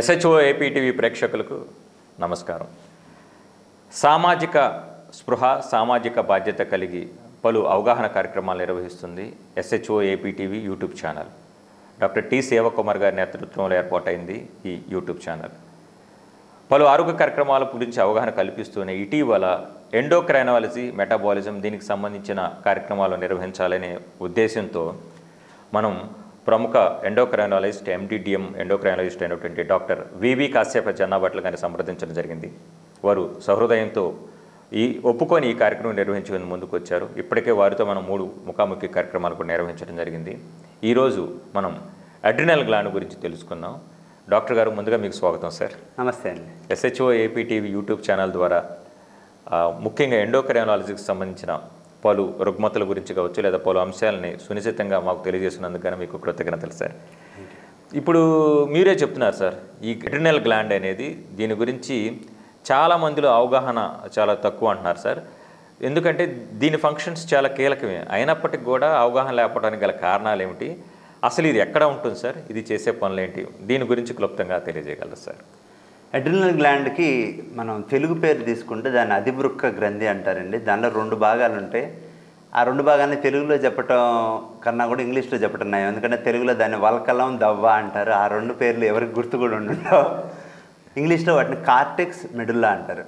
SHO APTV ప్రేక్షకులకు నమస్కారం. సామాజిక స్పృహ సామాజిక బాధ్యత కలిగి పలు అవగాహన కార్యక్రమాలు నిర్వహిస్తుంది SHO APTV YouTube channel. Doctor T Sevakumar గారి నేతృత్వంలో ఏర్పాటైంది ఈ యూట్యూబ్ ఛానల్. పలు ఆరోగ్య కార్యక్రమాల గురించి అవగాహన కల్పిస్తూనే ఇటీవల ఎండోక్రైనాలజీ మెటాబాలిజం దీనికి సంబంధించిన కార్యక్రమాలు నిర్వహించాలనే ఉద్దేశంతో మనం ప్రముఖ ఎండోక్రైనాలజిస్ట్ MD-DM ఎండోక్రైనాలజిస్ట్ అయినటువంటి డాక్టర్ వివి కాశ్యప జన్నాభట్ల గారిని సంప్రదించడం జరిగింది. వారు సహృదయంతో ఒప్పుకొని ఈ కార్యక్రమం నిర్వహించేందుకు ముందుకు వచ్చారు. ఇప్పటికే వారితో మనం 3 ముఖాముఖి కార్యక్రమాలు కూడా నిర్వహించడం జరిగింది. ఈరోజు మనం అడ్రినల్ గ్లాండ్ గురించి తెలుసుకుందాం. డాక్టర్ గారు, ముందుగా మీకు స్వాగతం సార్. నమస్తే అండి. SHO APTV యూట్యూబ్ ఛానల్ ద్వారా ముఖ్యంగా ఎండోక్రైనాలజీకి సంబంధించిన పలు రుగ్మతల గురించి కావచ్చు లేదా పలు అంశాలని సునిశ్చితంగా మాకు తెలియజేసినందుకు కానీ మీకు కృతజ్ఞతలు సార్. ఇప్పుడు మీరే చెప్తున్నారు సార్, ఈ అడ్రినల్ గ్లాండ్ అనేది దీని గురించి చాలామందిలో అవగాహన చాలా తక్కువ అంటున్నారు సార్. ఎందుకంటే దీని ఫంక్షన్స్ చాలా కీలకమే, అయినప్పటికీ కూడా అవగాహన లేకపోవడానికి గల కారణాలు ఏమిటి, అసలు ఇది ఎక్కడ ఉంటుంది సార్, ఇది చేసే పనులు ఏంటి, దీని గురించి క్లుప్తంగా తెలియజేయగలరు సార్. అడ్రినల్ గ్లాండ్కి మనం తెలుగు పేరు తీసుకుంటే దాన్ని అధివృక్క గ్రంథి అంటారండి. దానిలో 2 భాగాలు ఉంటాయి. ఆ 2 భాగాన్ని తెలుగులో చెప్పటం కన్నా కూడా ఇంగ్లీష్లో చెప్పటం నయం. ఎందుకంటే తెలుగులో దాన్ని వల్కలం దవ్వ అంటారు. ఆ 2 పేర్లు ఎవరికి గుర్తు కూడా ఉండవు. ఇంగ్లీష్లో వాటిని కార్టెక్స్ మెడుల్లా అంటారు.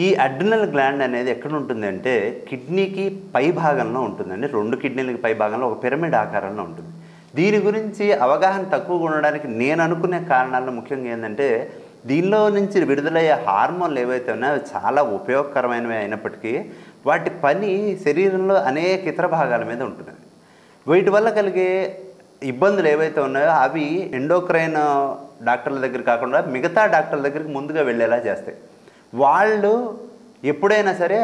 ఈ అడ్రినల్ గ్లాండ్ అనేది ఎక్కడ ఉంటుంది అంటే కిడ్నీకి పై భాగంలో ఉంటుందండి. 2 కిడ్నీలకి పై భాగంలో ఒక పిరమిడ్ ఆకారంలో ఉంటుంది. దీని గురించి అవగాహన తక్కువగా ఉండడానికి నేను అనుకునే కారణాల్లో ముఖ్యంగా ఏంటంటే దీనిలో నుంచి విడుదలయ్యే హార్మోన్లు ఏవైతే ఉన్నాయో అవి చాలా ఉపయోగకరమైనవి అయినప్పటికీ వాటి పని శరీరంలో అనేక ఇతర భాగాల మీద ఉంటుంది. వీటి వల్ల కలిగే ఇబ్బందులు ఏవైతే ఉన్నాయో అవి ఎండోక్రైన్ డాక్టర్ల దగ్గర కాకుండా మిగతా డాక్టర్ల దగ్గరికి ముందుగా వెళ్ళేలా చేస్తాయి. వాళ్ళు ఎప్పుడైనా సరే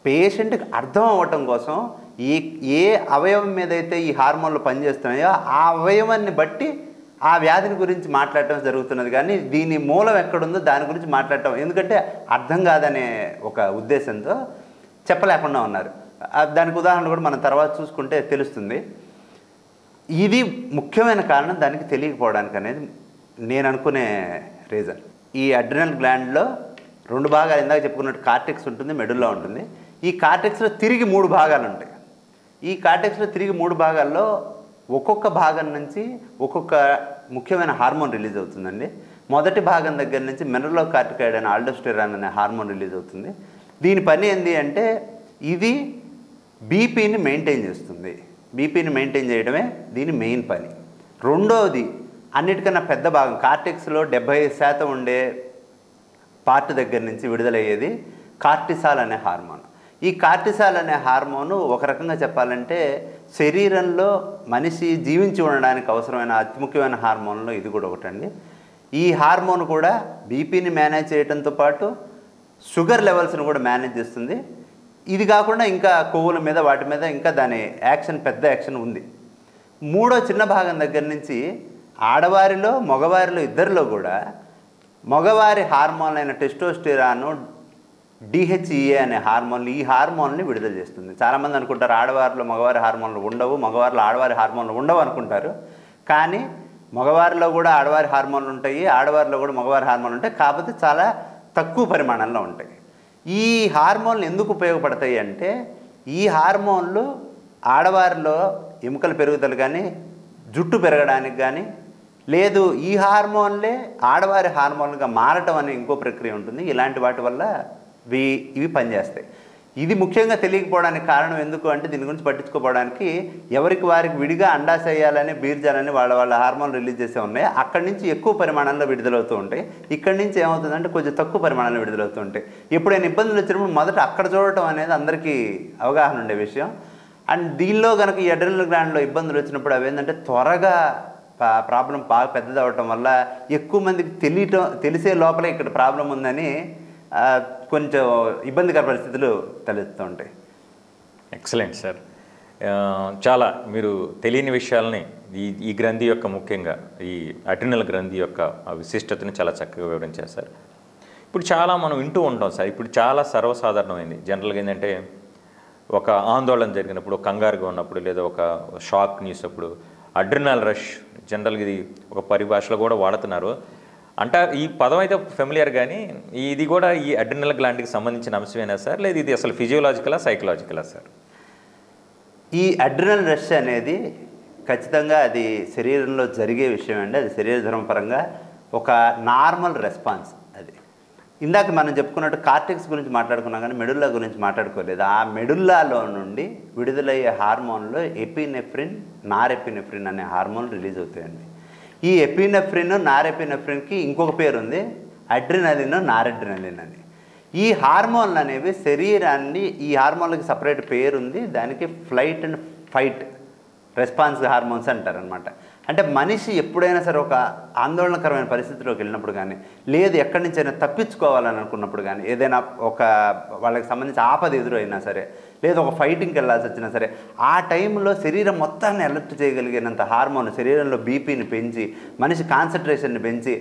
పేషెంట్కి అర్థం అవ్వటం కోసం ఏ అవయవం మీద అయితే ఈ హార్మోన్లు పనిచేస్తున్నాయో ఆ అవయవాన్ని బట్టి ఆ వ్యాధిని గురించి మాట్లాడటం జరుగుతున్నది. కానీ దీని మూలం ఎక్కడుందో దాని గురించి మాట్లాడటం ఎందుకంటే అర్థం కాదనే ఒక ఉద్దేశంతో చెప్పలేకుండా ఉన్నారు. దానికి ఉదాహరణ కూడా మనం తర్వాత చూసుకుంటే తెలుస్తుంది. ఇది ముఖ్యమైన కారణం దానికి తెలియకపోవడానికి అనేది నేను అనుకునే రీజన్. ఈ అడ్రినల్ గ్లాండ్లో 2 భాగాలు ఇందాక చెప్పుకున్నట్టు కార్టెక్స్ ఉంటుంది, మెడుల్లా ఉంటుంది. ఈ కార్టెక్స్లో తిరిగి 3 భాగాలు ఉంటాయి. ఈ కార్టెక్స్లో తిరిగి 3 భాగాల్లో ఒక్కొక్క భాగం నుంచి ఒక్కొక్క ముఖ్యమైన హార్మోన్ రిలీజ్ అవుతుందండి. మొదటి భాగం దగ్గర నుంచి మినరలోకార్టికాయిడ్ అనే ఆల్డోస్టెరాన్ అనే హార్మోన్ రిలీజ్ అవుతుంది. దీని పని ఏంటి అంటే ఇది బీపీని మెయింటైన్ చేస్తుంది. బీపీని మెయింటైన్ చేయడమే దీని మెయిన్ పని. రెండవది అన్నిటికన్నా పెద్ద భాగం కార్టెక్స్లో 75% ఉండే పార్ట్ దగ్గర నుంచి విడుదలయ్యేది కార్టిసాల్ అనే హార్మోన్. ఈ కార్టిసాల్ అనే హార్మోను ఒక రకంగా చెప్పాలంటే శరీరంలో మనిషి జీవించి ఉండడానికి అవసరమైన అతి ముఖ్యమైన హార్మోన్లో ఇది కూడా ఒకటండి. ఈ హార్మోన్ కూడా బీపీని మేనేజ్ చేయడంతో పాటు షుగర్ లెవెల్స్ని కూడా మేనేజ్ చేస్తుంది. ఇది కాకుండా ఇంకా కొవ్వుల మీద వాటి మీద ఇంకా దాని యాక్షన్ పెద్ద యాక్షన్ ఉంది. మూడో చిన్న భాగం దగ్గర నుంచి ఆడవారిలో మగవారిలో ఇద్దరిలో కూడా మగవారి హార్మోన్ అయిన టెస్టోస్టెరాన్ DHEA అనే హార్మోన్లు ఈ హార్మోన్ని విడుదల చేస్తుంది. చాలామంది అనుకుంటారు ఆడవారిలో మగవారి హార్మోన్లు ఉండవు, మగవారిలో ఆడవారి హార్మోన్లు ఉండవు అనుకుంటారు. కానీ మగవారిలో కూడా ఆడవారి హార్మోన్లు ఉంటాయి, ఆడవారిలో కూడా మగవారి హార్మోన్లు ఉంటాయి. కాకపోతే చాలా తక్కువ పరిమాణంలో ఉంటాయి. ఈ హార్మోన్లు ఎందుకు ఉపయోగపడతాయి అంటే ఈ హార్మోన్లు ఆడవారిలో ఎముకల పెరుగుదల కానీ జుట్టు పెరగడానికి కానీ లేదు, ఈ హార్మోన్లే ఆడవారి హార్మోన్లుగా మారటం అనే ఇంకో ప్రక్రియ ఉంటుంది. ఇలాంటి వాటి వల్ల ఇవి పనిచేస్తాయి. ఇది ముఖ్యంగా తెలియకపోవడానికి కారణం ఎందుకు అంటే దీని గురించి పట్టించుకోవడానికి ఎవరికి వారికి విడిగా అండాశయాలని బీర్జాలని వాళ్ళ హార్మోన్ రిలీజ్ చేసే ఉన్నాయి. అక్కడి నుంచి ఎక్కువ పరిమాణంలో విడుదలవుతూ ఉంటాయి. ఇక్కడి నుంచి ఏమవుతుందంటే కొంచెం తక్కువ పరిమాణంలో విడుదలవుతూ ఉంటాయి. ఎప్పుడైనా ఇబ్బందులు వచ్చినప్పుడు మొదట అక్కడ చూడటం అనేది అందరికీ అవగాహన ఉండే విషయం. అండ్ దీనిలో కనుక ఈ అడ్రినల్ గ్లాండ్లో ఇబ్బందులు వచ్చినప్పుడు అవి ఏంటంటే త్వరగా ప్రాబ్లం బాగా పెద్దది అవటం వల్ల ఎక్కువ మందికి తెలిసే లోపలే ఇక్కడ ప్రాబ్లం ఉందని కొంచెం ఇబ్బందికర పరిస్థితులు తలెత్తుతూ ఉంటాయి. Excellent sir. చాలా మీరు తెలియని విషయాలని ఈ గ్రంథి యొక్క ముఖ్యంగా ఈ అడ్రినల్ గ్రంథి యొక్క విశిష్టతని చాలా చక్కగా వివరించారు సార్. ఇప్పుడు చాలా మనం వింటూ ఉంటాం సార్, ఇప్పుడు చాలా సర్వసాధారణమైంది. జనరల్గా ఏంటంటే ఒక ఆందోళన జరిగినప్పుడు, కంగారుగా ఉన్నప్పుడు లేదా ఒక షాక్ న్యూస్ అప్పుడు అడ్రినల్ రష్ జనరల్గా ఇది ఒక పరిభాషలో కూడా వాడుతున్నారు. అంటే ఈ పదం అయితే ఫెమిలియర్, కానీ ఇది కూడా ఈ అడ్రినల్ గ్లాండ్కి సంబంధించిన అంశమేనా సార్, లేదు ఇది అసలు ఫిజియోలాజికలా సైకలాజికలా సార్? ఈ అడ్రినల్ రష్ అనేది ఖచ్చితంగా అది శరీరంలో జరిగే విషయం అండి. అది శరీర ధర్మపరంగా ఒక నార్మల్ రెస్పాన్స్. అది ఇందాక మనం చెప్పుకున్నట్టు కార్టెక్స్ గురించి మాట్లాడుకున్నాం, కానీ మెడుల్లా గురించి మాట్లాడుకోలేదు. ఆ మెడుల్లాలో నుండి విడుదలయ్యే హార్మోన్లో ఎపినెఫ్రిన్, నారెపినెఫ్రిన్ అనే హార్మోన్ రిలీజ్ అవుతాయండి. ఈ ఎపినెఫ్రిన్, నారెపినెఫ్రిన్కి ఇంకొక పేరు ఉంది, అడ్రినలిన్, నారెడ్రినలిన్ అని. ఈ హార్మోన్లు అనేవి శరీరాన్ని, ఈ హార్మోన్లకి సపరేట్ పేరు ఉంది, దానికి flight and fight response hormones అంటారనమాట. అంటే మనిషి ఎప్పుడైనా సరే ఒక ఆందోళనకరమైన పరిస్థితిలోకి వెళ్ళినప్పుడు కానీ, లేదు ఎక్కడి నుంచైనా తప్పించుకోవాలని అనుకున్నప్పుడు కానీ, ఏదైనా ఒక వాళ్ళకి సంబంధించి ఆపద ఎదురైనా సరే, లేదు ఒక ఫైటింగ్కి వెళ్ళాల్సి వచ్చినా సరే, ఆ టైంలో శరీరం మొత్తాన్ని అలర్ట్ చేయగలిగినంత హార్మోన్ శరీరంలో బీపీని పెంచి, మనిషి కాన్సన్ట్రేషన్ని పెంచి,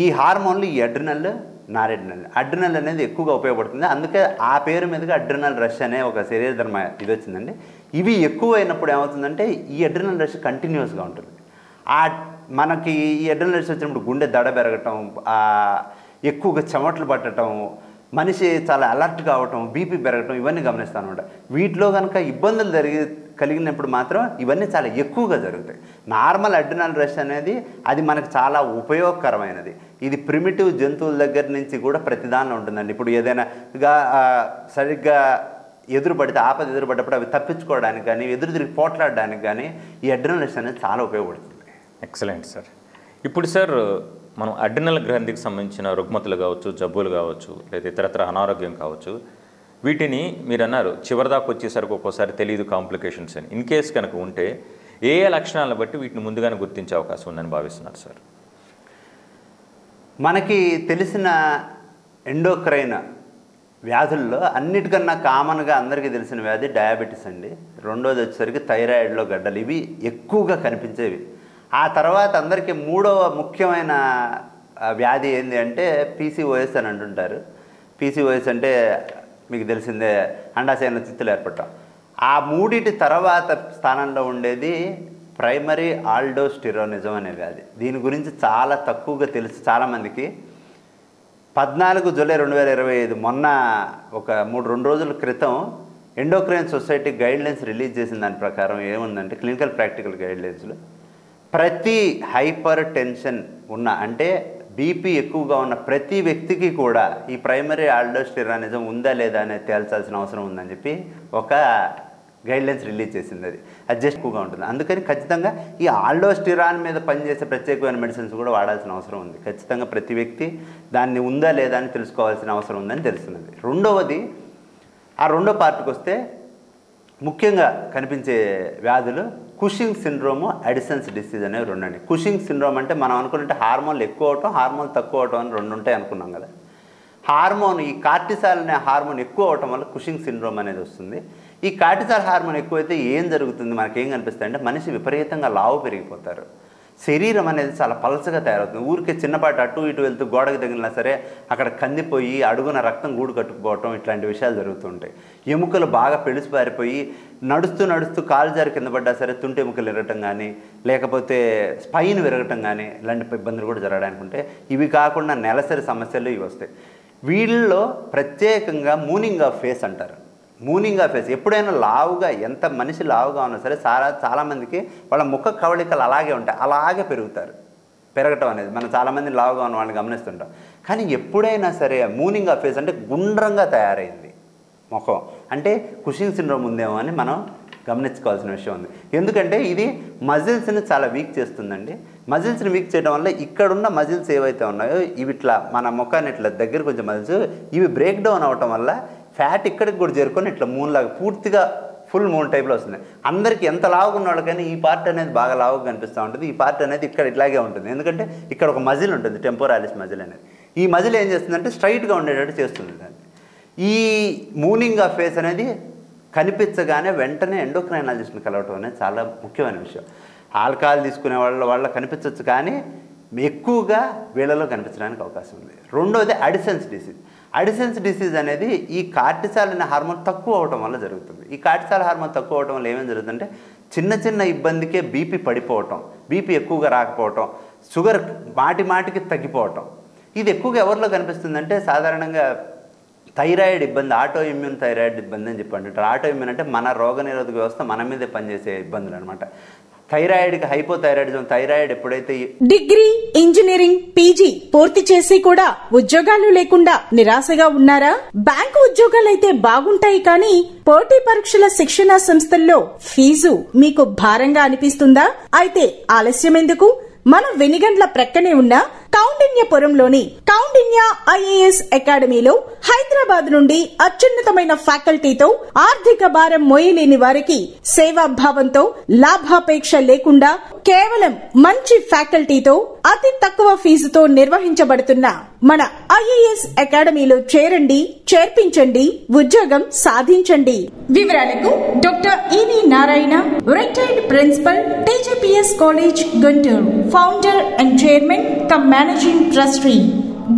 ఈ హార్మోన్లు ఈ అడ్రినల్, నారెడ్రినల్. అడ్రినల్ అనేది ఎక్కువగా ఉపయోగపడుతుంది. అందుకే ఆ పేరు మీదుగా అడ్రినల్ రష్ అనే ఒక శరీర ధర్మ ఇది వచ్చిందండి. ఇవి ఎక్కువ అయినప్పుడు ఏమవుతుందంటే ఈ అడ్రినల్ రష్ కంటిన్యూస్గా ఉంటుంది. మనకి ఈ అడ్రినల్ రష్ వచ్చినప్పుడు గుండె దడ పెరగటం, ఎక్కువగా చెమటలు పట్టడం, మనిషి చాలా అలర్ట్ కావటం, బీపీ పెరగటం, ఇవన్నీ గమనిస్తాను అనమాట. వీటిలో కనుక ఇబ్బందులు కలిగినప్పుడు మాత్రం ఇవన్నీ చాలా ఎక్కువగా జరుగుతాయి. నార్మల్ అడ్రినల్ రష్ అనేది అది మనకు చాలా ఉపయోగకరమైనది. ఇది ప్రిమిటివ్ జంతువుల దగ్గర నుంచి కూడా ప్రతిదానం ఉంటుందండి. ఇప్పుడు ఏదైనా సరిగ్గా ఎదురుపడితే, ఆపద ఎదురుపడ్డప్పుడు అవి తప్పించుకోవడానికి కానీ, ఎదురు తిరిగి పోట్లాడడానికి కానీ ఈ అడ్రినల్ రష్ అనేది చాలా ఉపయోగపడుతుంది. Excellent sir. ఇప్పుడు సార్ మనం అడ్రినల్ గ్రంథికి సంబంధించిన రుగ్మతలు కావచ్చు, జబ్బులు కావచ్చు, లేదా ఇతరత్ర అనారోగ్యం కావచ్చు, వీటిని మీరు అన్నారు చివరిదాకా వచ్చేసరికి ఒక్కోసారి తెలియదు కాంప్లికేషన్స్ అని. ఇన్ కేస్ కనుక ఉంటే ఏ లక్షణాలను బట్టి వీటిని ముందుగానే గుర్తించే అవకాశం ఉందని భావిస్తున్నారు సార్? మనకి తెలిసిన ఎండోక్రైన్ వ్యాధుల్లో అన్నిటికన్నా కామన్గా అందరికీ తెలిసిన వ్యాధి డయాబెటీస్ అండి. రెండోది వచ్చేసరికి థైరాయిడ్లో గడ్డలు. ఇవి ఎక్కువగా కనిపించేవి. ఆ తర్వాత అందరికీ మూడవ ముఖ్యమైన వ్యాధి ఏంటి అంటే పీసీఓఎస్ అని అంటుంటారు. పీసీఓఎస్ అంటే మీకు తెలిసిందే, అండాశయంలో చిత్తులు ఏర్పడటం. ఆ మూడిటి తర్వాత స్థానంలో ఉండేది ప్రైమరీ ఆల్డోస్టిరోనిజం అనే వ్యాధి. దీని గురించి చాలా తక్కువగా తెలుసు చాలామందికి. 14 జూలై 2025 మొన్న ఒక 2 రోజుల క్రితం ఎండోక్రైన్ సొసైటీ గైడ్లైన్స్ రిలీజ్ చేసిన దాని ప్రకారం ఏముందంటే, క్లినికల్ ప్రాక్టికల్ గైడ్లైన్స్లో ప్రతి హైపర్ టెన్షన్ ఉన్న, అంటే బీపీ ఎక్కువగా ఉన్న ప్రతి వ్యక్తికి కూడా ఈ ప్రైమరీ ఆల్డోస్టిరానిజం ఉందా లేదా అనేది తేల్చాల్సిన అవసరం ఉందని చెప్పి ఒక గైడ్లైన్స్ రిలీజ్ చేసింది. అది జస్ట్ ఎక్కువగా ఉంటుంది. అందుకని ఖచ్చితంగా ఈ ఆల్డోస్టిరాన్ మీద పనిచేసే ప్రత్యేకమైన మెడిసిన్స్ కూడా వాడాల్సిన అవసరం ఉంది. ఖచ్చితంగా ప్రతి వ్యక్తి దాన్ని ఉందా లేదా అని తెలుసుకోవాల్సిన అవసరం ఉందని తెలుస్తున్నది. రెండవది, ఆ రెండో పార్ట్కి వస్తే ముఖ్యంగా కనిపించే వ్యాధులు కుషింగ్ సిండ్రోము, అడిసన్స్ డిసీజ్ అనేవి రెండండి. కుషింగ్ సిండ్రోమ్ అంటే మనం అనుకున్నట్టే హార్మోన్లు ఎక్కువ అవటం, హార్మోన్ తక్కువ అవటం అని రెండు ఉంటాయి అనుకున్నాం కదా. హార్మోన్, ఈ కార్టిసాల్ అనే హార్మోన్ ఎక్కువ అవటం వల్ల కుషింగ్ సిండ్రోమ్ అనేది వస్తుంది. ఈ కార్టిసాల్ హార్మోన్ ఎక్కువైతే ఏం జరుగుతుంది, మనకేం కనిపిస్తుంది అంటే మనిషి విపరీతంగా లావు పెరిగిపోతారు. శరీరం అనేది చాలా పలచగా తయారవుతుంది. ఊరికే చిన్నపాటి అటు ఇటు వెళ్తూ గోడకు తగిలినా సరే అక్కడ కందిపోయి అడుగున రక్తం గూడు కట్టుకుపోవటం, ఇట్లాంటి విషయాలు జరుగుతుంటాయి. ఎముకలు బాగా పెళుసుపారిపోయి నడుస్తూ నడుస్తూ కాలు జారి కింద పడ్డా సరే తుంటి ఎముకలు విరగటం కానీ, లేకపోతే స్పైన్ విరగటం కానీ, ఇలాంటి ఇబ్బందులు కూడా జరగడానికి ఉంటాయి. ఇవి కాకుండా నెలసరి సమస్యలు ఇవి వస్తాయి. వీళ్ళలో ప్రత్యేకంగా మూనింగ్ ఆఫ్ ఫేస్ అంటారు. మూనింగ్ ఆఫ్ ఫేస్ ఎప్పుడైనా లావుగా, ఎంత మనిషి లావుగా ఉన్నా సరే చాలామందికి వాళ్ళ ముఖ కవళికలు అలాగే ఉంటాయి, అలాగే పెరగటం అనేది మనం చాలామంది లావుగా ఉన్న వాళ్ళని గమనిస్తుంటాం. కానీ ఎప్పుడైనా సరే మూనింగ్ ఆఫ్ ఫేస్ అంటే గుండ్రంగా తయారైంది ముఖం అంటే కుషింగ్ సిండ్రోమ్ ఉందేమో అని మనం గమనించుకోవాల్సిన విషయం ఉంది. ఎందుకంటే ఇది మజిల్స్ని చాలా వీక్ చేస్తుందండి. మజిల్స్ని వీక్ చేయడం వల్ల ఇక్కడున్న మజిల్స్ ఏవైతే ఉన్నాయో ఇవి ఇట్లా మన ముఖాన్ని ఇట్లా దగ్గర కొంచెం మజిల్స్ ఇవి బ్రేక్ డౌన్ అవటం వల్ల ఫ్యాట్ ఇక్కడికి కూడా చేరుకొని ఇట్లా మూన్లాగా పూర్తిగా ఫుల్ మూన్ టైప్లో వస్తుంది. అందరికీ ఎంత లావుగా ఉన్న వాళ్ళకైనా ఈ పార్ట్ అనేది బాగా లావుగా కనిపిస్తూ ఉంటుంది. ఈ పార్ట్ అనేది ఇక్కడ ఇట్లాగే ఉంటుంది. ఎందుకంటే ఇక్కడ ఒక మజిల్ ఉంటుంది, టెంపోరాలిస్ మజిల్ అనేది. ఈ మజిల్ ఏం చేస్తుందంటే స్ట్రైట్గా ఉండేటట్టు చేస్తుంది దాన్ని. ఈ మూనింగ్ ఆఫ్ ఫేస్ అనేది కనిపించగానే వెంటనే ఎండోక్రైనాలజిస్ట్ని కలవటం అనేది చాలా ముఖ్యమైన విషయం. ఆల్కహాల్ తీసుకునే వాళ్ళ కనిపించవచ్చు, కానీ ఎక్కువగా వీళ్ళలో కనిపించడానికి అవకాశం ఉంది. రెండోది అడిసన్స్ డిసీజ్. అడిసన్స్ డిసీజ్ అనేది ఈ కార్టిసాల్ అనే హార్మోన్ తక్కువ అవటం వల్ల జరుగుతుంది. ఈ కార్టిసాల్ హార్మోన్ తక్కువ అవటం వల్ల ఏమేమి జరుగుతుందంటే చిన్న చిన్న ఇబ్బందికే బీపీ పడిపోవటం, బీపీ ఎక్కువగా రాకపోవటం, షుగర్ మాటికి తగ్గిపోవటం. ఇది ఎక్కువగా ఎవరిలో కనిపిస్తుందంటే సాధారణంగా థైరాయిడ్ ఇబ్బంది, ఆటో ఇమ్యూన్ థైరాయిడ్ ఇబ్బంది అని చెప్పంటారు. ఆటో ఇమ్యూన్ అంటే మన రోగనిరోధక వ్యవస్థ మన మీదే పనిచేసే ఇబ్బందులు అనమాట. థైరాయిడ్కి హైపోథైరాయిడిజం, థైరాయిడ్ ఎప్పుడైతే డిగ్రీ, ఇంజనీరింగ్, పీజీ పూర్తి చేసి కూడా ఉద్యోగాలు లేకుండా నిరాశగా ఉన్నారా? బ్యాంకు ఉద్యోగాలైతే బాగుంటాయి కానీ పోటీ పరీక్షల శిక్షణా సంస్థల్లో ఫీజు మీకు భారంగా అనిపిస్తుందా? అయితే ఆలస్యం ఎందుకు? మన వెనిగండ్ల ప్రక్కనే ఉన్న కౌండిన్యపురంలోని కౌండిన్య ఐఏఎస్ అకాడమీలో హైదరాబాద్ నుండి అత్యున్నతమైన ఫ్యాకల్టీతో ఆర్థిక భారం మోయలేని వారికి సేవాభావంతో లాభాపేక్ష లేకుండా కేవలం మంచి ఫ్యాకల్టీతో అతి తక్కువ ఫీజుతో నిర్వహించబడుతున్న మన ఐఏఎస్ అకాడమీలో చేరండి, చేర్పించండి, ఉద్యోగం సాధించండి. వివరాలకు doctor EV Narayana, retired principal, TGPS college, Guntur, founder and chairman cum managing trustee,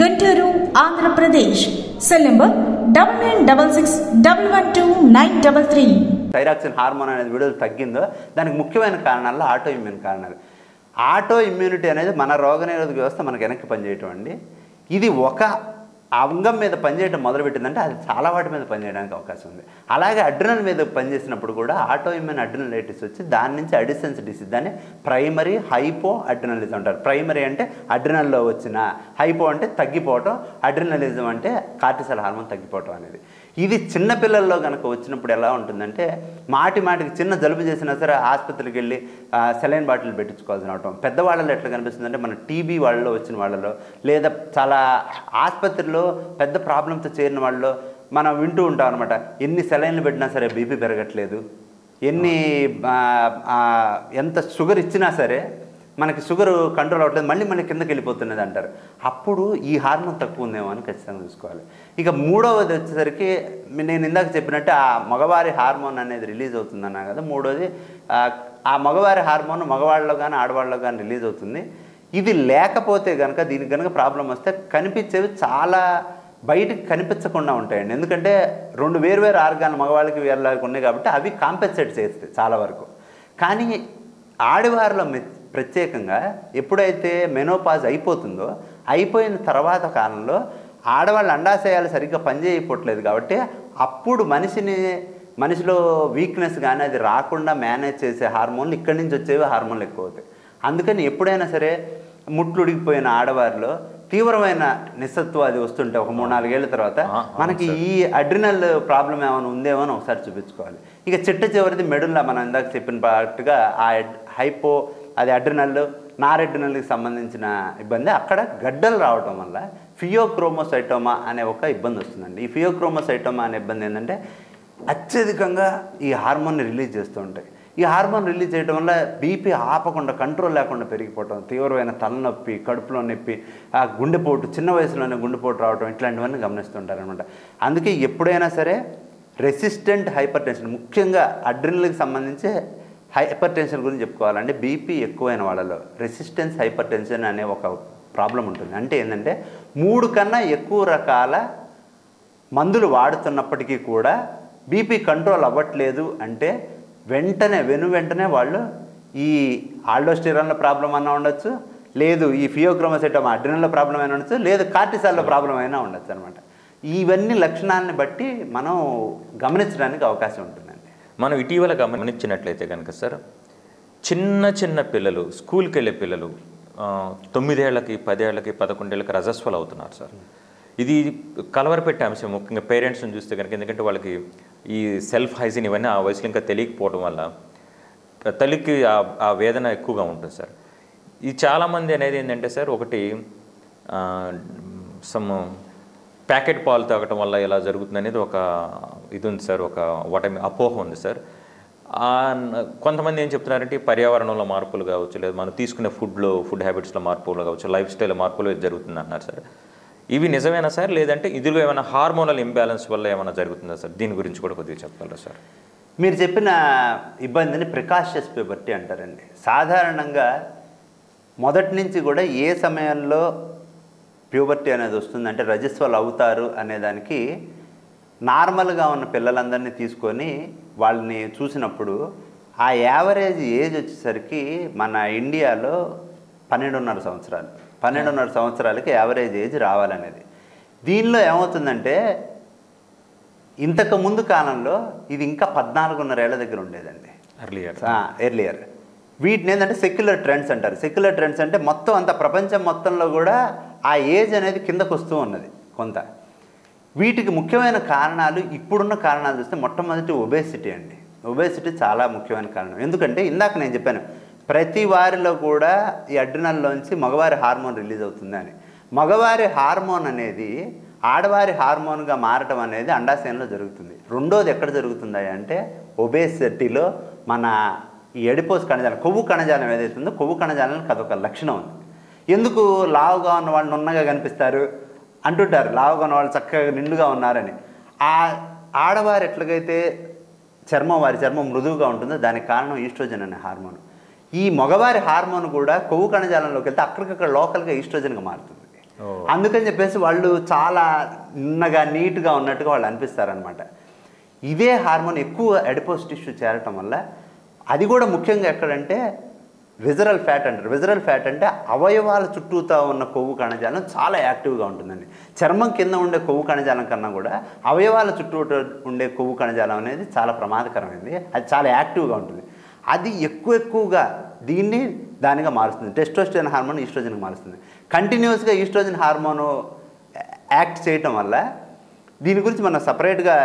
Guntur, Andhra Pradesh. Cell number 9966112933. Thyroxine hormone అనేది విడుదల తగ్గిందో దానికి ముఖ్యమైన కారణాల్లో ఆటో ఇమ్యూన్ కారణాలు. ఆటో ఇమ్యూనిటీ అనేది మన రోగనిరోధక వ్యవస్థ మనకు వెనక్కి పనిచేయటం అండి. ఇది ఒక అంగం మీద పనిచేయడం మొదలుపెట్టిందంటే అది చాలా వాటి మీద పనిచేయడానికి అవకాశం ఉంది. అలాగే అడ్రినల్ మీద పనిచేసినప్పుడు కూడా ఆటో ఇమ్యూన్ అడ్రినలైటిస్ వచ్చి దాని నుంచి అడిసెన్స్ డిసీజ్, దాన్ని ప్రైమరీ హైపో అడ్రినలిజం అంటారు. ప్రైమరీ అంటే అడ్రినల్లో వచ్చిన, హైపో అంటే తగ్గిపోవటం, అడ్రినలిజం అంటే కార్టిసల్ హార్మోన్ తగ్గిపోవటం అనేది. ఇది చిన్నపిల్లల్లో కనుక వచ్చినప్పుడు ఎలా ఉంటుందంటే మాటికి చిన్న జలుబు చేసినా సరే ఆసుపత్రికి వెళ్ళి సెలైన్ బాటిల్ పెట్టించుకోవాల్సిన అవటం. పెద్దవాళ్ళలో ఎట్లా కనిపిస్తుందంటే మన టీబీ వాళ్ళలో వచ్చిన వాళ్ళలో, లేదా చాలా ఆసుపత్రిలో పెద్ద ప్రాబ్లంతో చేరిన వాళ్ళలో మనం వింటూ ఉంటాం అనమాట. ఎన్ని సెలైన్లు పెట్టినా సరే బీపీ పెరగట్లేదు, ఎంత షుగర్ ఇచ్చినా సరే మనకి షుగర్ కంట్రోల్ అవ్వట్లేదు, మళ్ళీ కిందకి వెళ్ళిపోతున్నది అంటారు. అప్పుడు ఈ హార్మోన్ తక్కువ ఉందేమో అని ఖచ్చితంగా చూసుకోవాలి. ఇక మూడవది వచ్చేసరికి నేను ఇందాక చెప్పినట్టు ఆ మగవారి హార్మోన్ అనేది రిలీజ్ అవుతుందన్నా కదా. మూడోది ఆ మగవారి హార్మోన్ మగవాళ్ళలో కానీ ఆడవాళ్ళలో కానీ రిలీజ్ అవుతుంది. ఇది లేకపోతే కనుక, దీనికి కనుక ప్రాబ్లం వస్తే కనిపించేవి చాలా బయటికి కనిపించకుండా ఉంటాయండి. ఎందుకంటే రెండు వేరు ఆర్గాన్లు మగవాళ్ళకి వేరేలాగా ఉన్నాయి కాబట్టి అవి కాంపెన్సేట్ చేస్తాయి చాలా వరకు. కానీ ఆడవారిలో ప్రత్యేకంగా ఎప్పుడైతే మెనోపాజ్ అయిపోతుందో, అయిపోయిన తర్వాత కాలంలో ఆడవాళ్ళ అండాశయాలు సరిగ్గా పనిచేయకపోవట్లేదు కాబట్టి అప్పుడు మనిషిలో వీక్నెస్ కానీ అది రాకుండా మేనేజ్ చేసే హార్మోన్లు ఇక్కడి నుంచి వచ్చేవి హార్మోన్లు ఎక్కువ అవుతాయి. అందుకని ఎప్పుడైనా సరే ముట్లు ఉడికిపోయిన ఆడవారిలో తీవ్రమైన నిస్సత్వం అది వస్తుంటే ఒక 3-4 ఏళ్ళ తర్వాత మనకి ఈ అడ్రినల్ ప్రాబ్లం ఏమైనా ఉందేమో అని ఒకసారి చూపించుకోవాలి. ఇక చివరిది మెడుల్లా మనం ఇందాక చెప్పిన పాటుగా ఆ హైపో, అది అడ్రినల్, నారెడ్రినల్కి సంబంధించిన ఇబ్బంది. అక్కడ గడ్డలు రావటం వల్ల ఫియోక్రోమోసైటోమా అనే ఒక ఇబ్బంది వస్తుందండి. ఈ ఫియోక్రోమోసైటోమా అనే ఇబ్బంది ఏంటంటే అత్యధికంగా ఈ హార్మోన్ని రిలీజ్ చేస్తూ ఉంటాయి. ఈ హార్మోన్ రిలీజ్ చేయడం వల్ల బీపీ ఆపకుండా, కంట్రోల్ లేకుండా పెరిగిపోవటం, తీవ్రమైన తలనొప్పి, కడుపులో నొప్పి, గుండెపోటు, చిన్న వయసులోనే గుండెపోటు రావడం, ఇట్లాంటివన్నీ గమనిస్తుంటారనమాట. అందుకే ఎప్పుడైనా సరే రెసిస్టెంట్ హైపర్ టెన్షన్, ముఖ్యంగా అడ్రినల్కి సంబంధించి హైపర్ టెన్షన్ గురించి చెప్పుకోవాలంటే బీపీ ఎక్కువైన వాళ్ళలో రెసిస్టెన్స్ హైపర్ టెన్షన్ అనే ఒక ప్రాబ్లం ఉంటుంది. అంటే ఏంటంటే 3 కన్నా ఎక్కువ రకాల మందులు వాడుతున్నప్పటికీ కూడా బీపీ కంట్రోల్ అవ్వట్లేదు అంటే వెంటనే వాళ్ళు ఈ ఆల్డోస్టిరాన్లో ప్రాబ్లం అన్నా ఉండొచ్చు, లేదు ఈ ఫియోక్రోమోసైటోమా అడ్రినల్లో ప్రాబ్లం అయినా ఉండొచ్చు, లేదు కార్టిసాల్లో ప్రాబ్లం అయినా ఉండొచ్చు అనమాట. ఇవన్నీ లక్షణాలను బట్టి మనం గమనించడానికి అవకాశం ఉంటుందండి. మనం ఇటీవల గమనించినట్లయితే కనుక సార్, చిన్న పిల్లలు, స్కూల్కి వెళ్ళే పిల్లలు 9 ఏళ్ళకి, 10 ఏళ్ళకి, 11 ఏళ్ళకి రజస్వలు అవుతున్నారు సార్. ఇది కలవరపెట్టే అంశం ముఖ్యంగా పేరెంట్స్ని చూస్తే కనుక. ఎందుకంటే వాళ్ళకి ఈ సెల్ఫ్ హైజీన్ ఇవన్నీ ఆ వయసులో ఇంకా తెలియకపోవడం వల్ల తల్లికి ఆ వేదన ఎక్కువగా ఉంటుంది సార్. ఇది చాలామంది అనేది ఏంటంటే సార్, ఒకటి ప్యాకెట్ పాలు తాగటం వల్ల ఎలా జరుగుతుంది అనేది ఒక ఇది ఉంది సార్, ఒక అపోహ ఉంది సార్. కొంతమంది ఏం చెప్తున్నారంటే పర్యావరణంలో మార్పులు కావచ్చు, లేదా మనం తీసుకునే ఫుడ్ హ్యాబిట్స్లో మార్పులు కావచ్చు, లైఫ్ స్టైల్ మార్పులు జరుగుతుంది అంటున్నారు సార్. ఇవి నిజమేనా సార్, లేదంటే ఇదిలో ఏమైనా హార్మోనల్ ఇంబ్యాలెన్స్ వల్ల ఏమైనా జరుగుతుందా సార్? దీని గురించి కూడా కొద్దిగా చెప్పగలరా సార్? మీరు చెప్పిన ఇబ్బందిని ప్రికాషియస్ ప్యూబర్టీ అంటారండి. సాధారణంగా మొదటి నుంచి కూడా ఏ సమయంలో ప్యూబర్టీ అనేది వస్తుందంటే రజస్వలు అవుతారు అనేదానికి నార్మల్గా ఉన్న పిల్లలందరినీ తీసుకొని వాళ్ళని చూసినప్పుడు ఆ యావరేజ్ ఏజ్ వచ్చేసరికి మన ఇండియాలో 12.5 సంవత్సరాలు. 12.5 సంవత్సరాలకి యావరేజ్ ఏజ్ రావాలనేది. దీనిలో ఏమవుతుందంటే ఇంతకు ముందు కాలంలో ఇది ఇంకా 14.5 ఏళ్ల దగ్గర ఉండేదండి ఎర్లియర్. వీటిని ఏంటంటే సెక్యులర్ ట్రెండ్స్ అంటారు. సెక్యులర్ ట్రెండ్స్ అంటే మొత్తం అంత ప్రపంచం మొత్తంలో కూడా ఆ ఏజ్ అనేది కిందకు వస్తూ ఉన్నది కొంత. వీటికి ముఖ్యమైన కారణాలు, ఇప్పుడున్న కారణాలు చూస్తే మొట్టమొదటి ఒబేసిటీ అండి. ఒబేసిటీ చాలా ముఖ్యమైన కారణం. ఎందుకంటే ఇందాక నేను చెప్పాను ప్రతి వారిలో కూడా ఈ అడ్రినల్లోంచి మగవారి హార్మోన్ రిలీజ్ అవుతుంది అని. మగవారి హార్మోన్ అనేది ఆడవారి హార్మోన్గా మారటం అనేది అండాశయంలో జరుగుతుంది. రెండోది ఎక్కడ జరుగుతుంది అంటే ఒబేసిటీలో మన ఈ ఎడిపోస్ కణజాలం, కొవ్వు కణజాలం ఏదైతే ఉందో కొవ్వు కణజాలానికి అదొక లక్షణం ఉంది. ఎందుకు లావుగా ఉన్న వాళ్ళు నున్నగా కనిపిస్తారు అంటుంటారు, లావుగా ఉన్న వాళ్ళు చక్కగా నిండుగా ఉన్నారని. ఆ ఆడవారు ఎట్లాగైతే వారి చర్మం మృదువుగా ఉంటుందో దానికి కారణం ఈస్ట్రోజన్ అనే హార్మోన్. ఈ మగవారి హార్మోన్ కూడా కొవ్వు కణజాలంలోకి వెళ్తే అక్కడికక్కడ లోకల్గా ఈస్ట్రోజన్గా మారుతుంది. అందుకని చెప్పేసి వాళ్ళు చాలా నిన్నగా నీట్గా ఉన్నట్టుగా వాళ్ళు అనిపిస్తారనమాట. ఇదే హార్మోన్ ఎక్కువ అడిపోస్ టిష్యూ చేరటం వల్ల, అది కూడా ముఖ్యంగా ఎక్కడంటే విజరల్ ఫ్యాట్ అంటారు. విజరల్ ఫ్యాట్ అంటే అవయవాల చుట్టూతా ఉన్న కొవ్వు కణజాలం చాలా యాక్టివ్గా ఉంటుందండి. చర్మం కింద ఉండే కొవ్వు కణజాలం కన్నా కూడా అవయవాల చుట్టూ ఉండే కొవ్వు కణజాలం అనేది చాలా ప్రమాదకరమైంది. అది చాలా యాక్టివ్గా ఉంటుంది. అది ఎక్కువగా దీన్ని దానిగా మారుస్తుంది. టెస్టోస్టెరాన్ హార్మోన్ ఈస్ట్రోజన్కి మారుస్తుంది. కంటిన్యూస్గా ఈస్ట్రోజన్ హార్మోను యాక్ట్ చేయటం వల్ల దీని గురించి మనం సపరేట్గా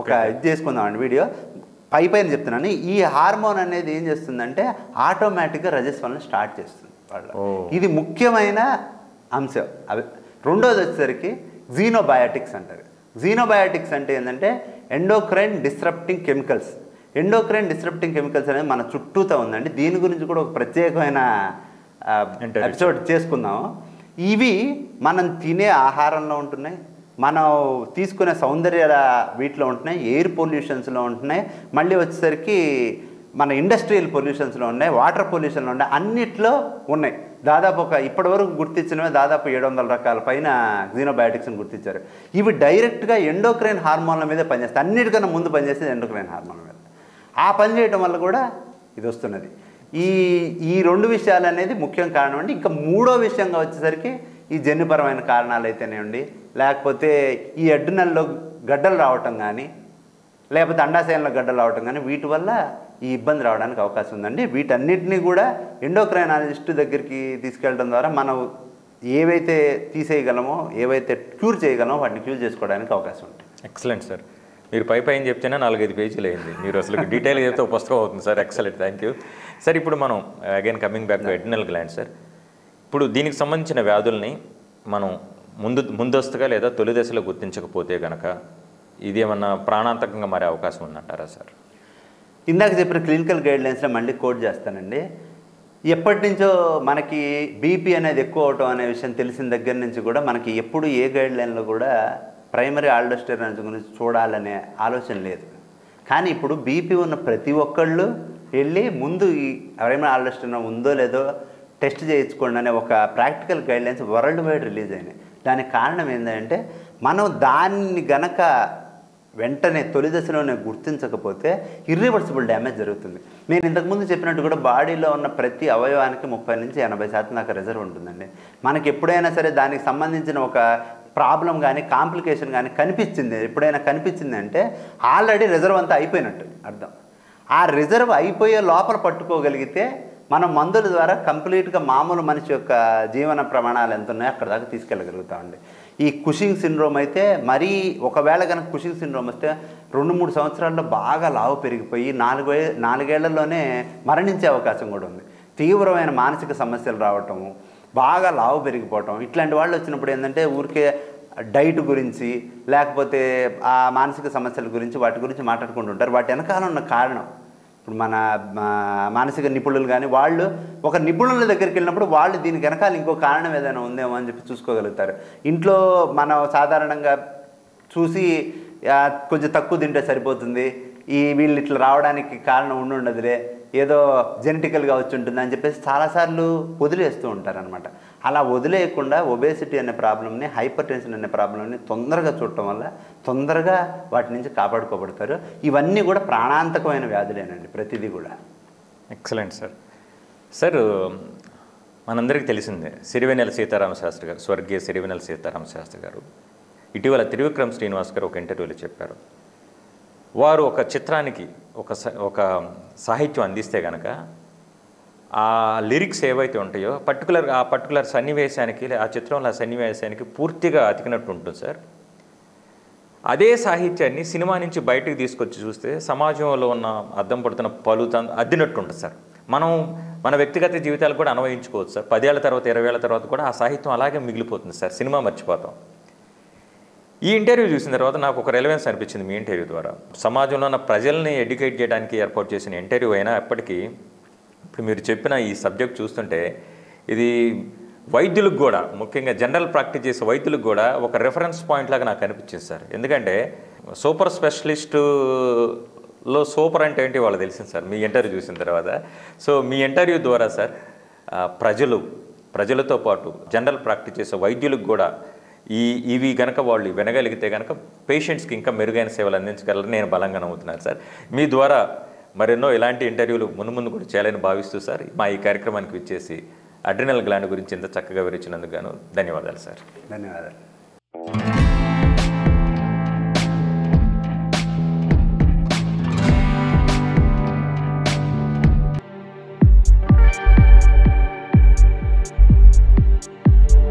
ఒక ఇది చేసుకుందామండి వీడియో. పైన చెప్తున్నాను. ఈ హార్మోన్ అనేది ఏం చేస్తుందంటే ఆటోమేటిక్గా రజస్వలను స్టార్ట్ చేస్తుంది వాళ్ళు. ఇది ముఖ్యమైన అంశం. రెండోది వచ్చేసరికి జీనోబయాటిక్స్ అంటారు. జీనోబయాటిక్స్ అంటే ఏంటంటే endocrine disrupting chemicals. Endocrine disrupting chemicals అనేది మన చుట్టూతో ఉందండి. దీని గురించి కూడా ఒక ప్రత్యేకమైన ఎపిసోడ్ చేసుకుందాము. ఇవి మనం తినే ఆహారంలో ఉంటున్నాయి, మనం తీసుకునే సౌందర్య వీటిలో ఉంటున్నాయి, ఎయిర్ పొల్యూషన్స్లో ఉంటున్నాయి, మళ్ళీ వచ్చేసరికి మన ఇండస్ట్రియల్ పొల్యూషన్స్లో ఉన్నాయి, వాటర్ పొల్యూషన్లో ఉన్నాయి, అన్నిట్లో ఉన్నాయి. దాదాపు ఇప్పటివరకు గుర్తించినవే దాదాపు 700 రకాల పైన జీనోబయాటిక్స్ని గుర్తించారు. ఇవి డైరెక్ట్గా ఎండోక్రైన్ హార్మోన్ల మీదే పనిచేస్తాయి. అన్నిటికన్నా ముందు పనిచేసేది ఎండోక్రైన్ హార్మోన్ల మీద. ఆ పని చేయడం వల్ల కూడా ఇది వస్తున్నది. ఈ రెండు విషయాలు అనేది ముఖ్యం కారణం అండి. ఇంకా మూడో విషయంగా వచ్చేసరికి ఈ జన్యుపరమైన కారణాలు అయితేనేయండి, లేకపోతే ఈ అడ్రినల్లో గడ్డలు రావటం కానీ, లేకపోతే అండాశయంలో గడ్డలు రావటం కానీ, వీటి వల్ల ఈ ఇబ్బంది రావడానికి అవకాశం ఉందండి. వీటన్నిటినీ కూడా ఎండోక్రైనాలజిస్ట్ దగ్గరికి తీసుకెళ్ళడం ద్వారా మనం ఏవైతే తీసేయగలమో, ఏవైతే క్యూర్ చేయగలమో వాటిని క్యూర్ చేసుకోవడానికి అవకాశం ఉంటుంది. Excellent sir. మీరు పైన చెప్తేనే 4-5 పేజీలు అయింది. మీరు అసలు డీటెయిల్గా చెప్తే ఒక పుస్తకం అవుతుంది sir. Excellent, thank you sir. ఇప్పుడు మనం again coming back to adrenal gland sir. ఇప్పుడు దీనికి సంబంధించిన వ్యాధుల్ని మనం ముందస్తుగా లేదా తొలి దశలో గుర్తించకపోతే కనుక ఇది ఏమన్నా ప్రాణాంతకంగా మారే అవకాశం ఉందంటారా సార్? ఇందాక చెప్పిన క్లినికల్ గైడ్లైన్స్లో మళ్ళీ కోట్ చేస్తానండి. ఎప్పటి నుంచో మనకి బీపీ అనేది ఎక్కువ అవటం అనే విషయం తెలిసిన దగ్గర నుంచి కూడా మనకి ఎప్పుడు ఏ గైడ్లైన్లో కూడా ప్రైమరీ ఆల్డోస్టెరాన్ గురించి చూడాలనే ఆలోచన లేదు. కానీ ఇప్పుడు బీపీ ఉన్న ప్రతి ఒక్కళ్ళు వెళ్ళి ముందు ఈ ప్రైమరీ ఆల్డోస్టెరాన్ ఉందో లేదో టెస్ట్ చేయించుకోండి అనే ఒక practical guidelines world wide release అయినాయి. దానికి కారణం ఏంటంటే మనం దాన్ని గనక వెంటనే తొలి దశలోనే గుర్తించకపోతే ఇర్రివర్సిబుల్ డ్యామేజ్ జరుగుతుంది. నేను ఇంతకుముందు చెప్పినట్టు కూడా బాడీలో ఉన్న ప్రతి అవయవానికి 30 నుంచి 80% దాకా రిజర్వ్ ఉంటుందండి. మనకి ఎప్పుడైనా సరే దానికి సంబంధించిన ఒక ప్రాబ్లం కానీ కాంప్లికేషన్ కానీ ఎప్పుడైనా కనిపించింది అంటే ఆల్రెడీ రిజర్వ్ అంతా అయిపోయినట్టు అర్థం. ఆ రిజర్వ్ అయిపోయే లోపల పట్టుకోగలిగితే మనం మందుల ద్వారా కంప్లీట్గా మామూలు మనిషి యొక్క జీవన ప్రమాణాలు ఎంత ఉన్నాయో అక్కడ దాకా తీసుకెళ్ళగలుగుతామండి. ఈ కుషింగ్ సిండ్రోమ్ అయితే మరీ ఒకవేళ కనుక కుషింగ్ సిండ్రోమ్ వస్తే 2-3 సంవత్సరాల్లో బాగా లావు పెరిగిపోయి 4 ఏళ్లలోనే మరణించే అవకాశం కూడా ఉంది. తీవ్రమైన మానసిక సమస్యలు రావటము, బాగా లావు పెరిగిపోవటం, ఇట్లాంటి వాళ్ళు వచ్చినప్పుడు ఏంటంటే ఊరికే డైట్ గురించి లేకపోతే ఆ మానసిక సమస్యల గురించి వాటి గురించి మాట్లాడుకుంటుంటారు. వాటి వెనకాల ఉన్న కారణం ఇప్పుడు మన మానసిక నిపుణులు కానీ వాళ్ళు ఒక నిపుణుల దగ్గరికి వెళ్ళినప్పుడు వాళ్ళు దీనికి వెనకాల ఇంకో కారణం ఏదైనా ఉందేమో అని చెప్పి చూసుకోగలుగుతారు. ఇంట్లో మనం సాధారణంగా చూసి కొంచెం తక్కువ తింటే సరిపోతుంది, వీళ్ళు ఇట్లా రావడానికి కారణం ఉండదులే, ఏదో జెనెటికల్గా వచ్చి ఉంటుంది అని చెప్పేసి చాలాసార్లు వదిలేస్తూ ఉంటారనమాట. అలా వదిలేయకుండా ఒబేసిటీ అనే ప్రాబ్లమ్ని, హైపర్ టెన్షన్ అనే ప్రాబ్లమ్ని తొందరగా చూడటం వల్ల తొందరగా వాటి నుంచి కాపాడుకోబడతారు. ఇవన్నీ కూడా ప్రాణాంతకమైన వ్యాధులేనండి ప్రతిదీ కూడా. Excellent sir. సార్ మనందరికీ తెలిసిందే సిరివెన్నెల సీతారామశాస్త్రి గారు, స్వర్గీయ సిరివెన్నెల సీతారామశాస్త్రి గారు ఇటీవల త్రివిక్రమ్ శ్రీనివాస్ గారు ఒక ఇంటర్వ్యూలో చెప్పారు, వారు ఒక చిత్రానికి ఒక సాహిత్యం అందిస్తే కనుక ఆ లిరిక్స్ ఏవైతే ఉంటాయో ఆ పర్టికులర్ సన్నివేశానికి, ఆ చిత్రంలో ఆ సన్నివేశానికి పూర్తిగా అతికినట్టు ఉంటుంది సార్. అదే సాహిత్యాన్ని సినిమా నుంచి బయటకు తీసుకొచ్చి చూస్తే సమాజంలో ఉన్న అద్దం పడుతున్న అద్దినట్టు ఉంటుంది సార్. మన వ్యక్తిగత జీవితాలు కూడా అన్వయించుకోవచ్చు సార్. 10 ఏళ్ల తర్వాత 20 ఏళ్ల తర్వాత కూడా ఆ సాహిత్యం అలాగే మిగిలిపోతుంది సార్, సినిమా మర్చిపోతాం. ఈ ఇంటర్వ్యూ చూసిన తర్వాత నాకు ఒక రెలవెన్స్ అనిపించింది మీ ఇంటర్వ్యూ ద్వారా. సమాజంలో ఉన్న ప్రజల్ని ఎడ్యుకేట్ చేయడానికి ఏర్పాటు చేసిన ఇంటర్వ్యూ అయినా ఎప్పటికీ ఇప్పుడు మీరు చెప్పిన ఈ సబ్జెక్ట్ చూస్తుంటే ఇది వైద్యులకు కూడా, ముఖ్యంగా జనరల్ ప్రాక్టీస్ చేసే వైద్యులకు కూడా ఒక రెఫరెన్స్ పాయింట్ లాగా నాకు అనిపించింది సార్. ఎందుకంటే సూపర్ స్పెషలిస్టులో సూపర్ అంటే ఏంటి వాళ్ళు తెలిసింది సార్ మీ ఇంటర్వ్యూ చూసిన తర్వాత. సో మీ ఇంటర్వ్యూ ద్వారా సార్ ప్రజలతో పాటు జనరల్ ప్రాక్టీస్ చేసే వైద్యులకు కూడా ఇవి కనుక వాళ్ళు వినగలిగితే కనుక పేషెంట్స్కి ఇంకా మెరుగైన సేవలు అందించగలరని నేను బలంగా నమ్ముతున్నాను సార్. మీ ద్వారా మరెన్నో ఇలాంటి ఇంటర్వ్యూలు ముందు కూడా చేయాలని భావిస్తూ సార్ మా ఈ కార్యక్రమానికి విచ్చేసి అడ్రినల్ గ్లాండ్ గురించి ఇంత చక్కగా వివరించినందుకు గాను ధన్యవాదాలు సార్. ధన్యవాదాలు.